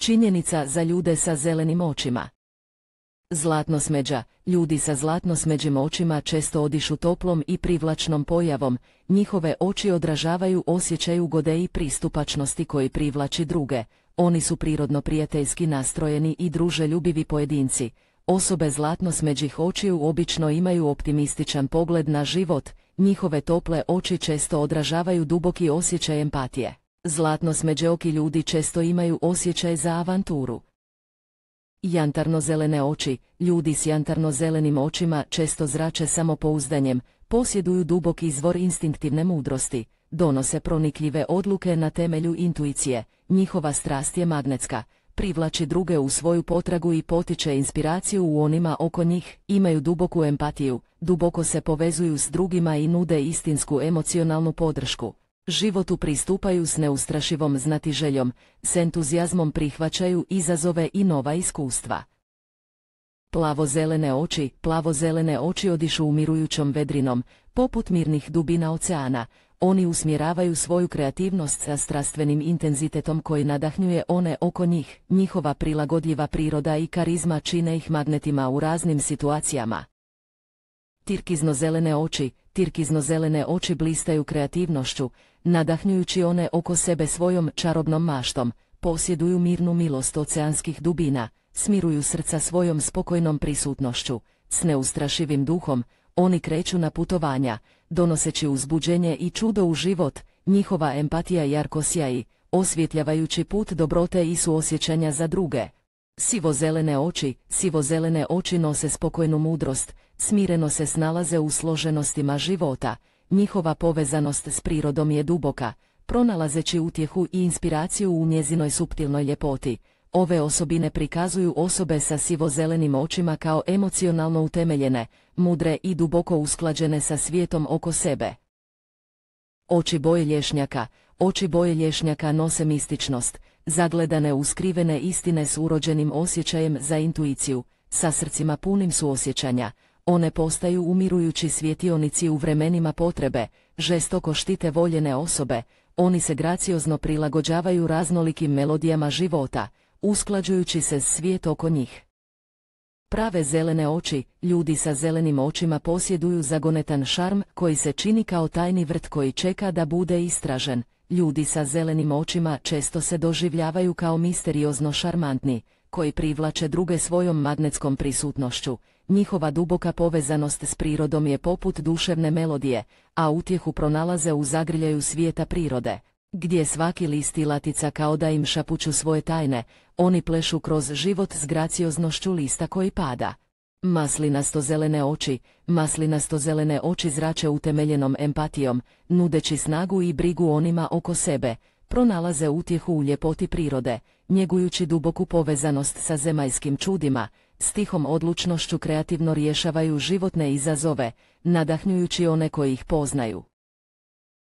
Činjenica za ljude sa zelenim očima. Zlatnosmeđa. Ljudi sa zlatnosmeđim očima često odišu toplom i privlačnom pojavom, njihove oči odražavaju osjećaj ugode i pristupačnosti koji privlači druge. Oni su prirodno prijateljski nastrojeni i druželjubivi pojedinci. Osobe zlatnosmeđih očiju obično imaju optimističan pogled na život, njihove tople oči često odražavaju duboki osjećaj empatije. Zlatnosmeđoki ljudi često imaju osjećaj za avanturu. Jantarno-zelene oči. Ljudi s jantarno-zelenim očima često zrače samopouzdanjem, posjeduju dubok izvor instinktivne mudrosti, donose pronikljive odluke na temelju intuicije, njihova strast je magnetska, privlači druge u svoju potragu i potiče inspiraciju u onima oko njih, imaju duboku empatiju, duboko se povezuju s drugima i nude istinsku emocionalnu podršku. Životu pristupaju s neustrašivom znatiželjom, s entuzijazmom prihvaćaju izazove i nova iskustva. Plavo-zelene oči. Plavo-zelene oči odišu umirujućom vedrinom, poput mirnih dubina oceana. Oni usmjeravaju svoju kreativnost sa strastvenim intenzitetom koji nadahnjuje one oko njih. Njihova prilagodljiva priroda i karizma čine ih magnetima u raznim situacijama. Tirkizno-zelene oči. Tirkizno-zelene oči blistaju kreativnošću, nadahnjujući one oko sebe svojom čarobnom maštom, posjeduju mirnu milost oceanskih dubina, smiruju srca svojom spokojnom prisutnošću, s neustrašivim duhom, oni kreću na putovanja, donoseći uzbuđenje i čudo u život, njihova empatija jarko sjaji, osvjetljavajući put dobrote i suosjećanja za druge. Sivo-zelene oči. Sivo-zelene oči nose spokojnu mudrost, smireno se snalaze u složenostima života, njihova povezanost s prirodom je duboka, pronalazeći utjehu i inspiraciju u njezinoj suptilnoj ljepoti. Ove osobine prikazuju osobe sa sivo-zelenim očima kao emocionalno utemeljene, mudre i duboko usklađene sa svijetom oko sebe. Oči boje lješnjaka. Oči boje lješnjaka nose mističnost, zagledane u skrivene istine s urođenim osjećajem za intuiciju, sa srcima punim suosjećanja. One postaju umirujući svjetionici u vremenima potrebe, žestoko štite voljene osobe, oni se graciozno prilagođavaju raznolikim melodijama života, usklađujući se s svijet oko njih. Prave zelene oči. Ljudi sa zelenim očima posjeduju zagonetan šarm koji se čini kao tajni vrt koji čeka da bude istražen. Ljudi sa zelenim očima često se doživljavaju kao misteriozno šarmantni, koji privlače druge svojom magnetskom prisutnošću. Njihova duboka povezanost s prirodom je poput duševne melodije, a utjehu pronalaze u zagrljaju svijeta prirode, gdje svaki list i latica kao da im šapuću svoje tajne, oni plešu kroz život s gracioznošću lista koji pada. Maslinasto-zelene oči. Maslinasto-zelene oči zrače utemeljenom empatijom, nudeći snagu i brigu onima oko sebe, pronalaze utjehu u ljepoti prirode, njegujući duboku povezanost sa zemaljskim čudima, s tihom odlučnošću kreativno rješavaju životne izazove, nadahnjujući one koji ih poznaju.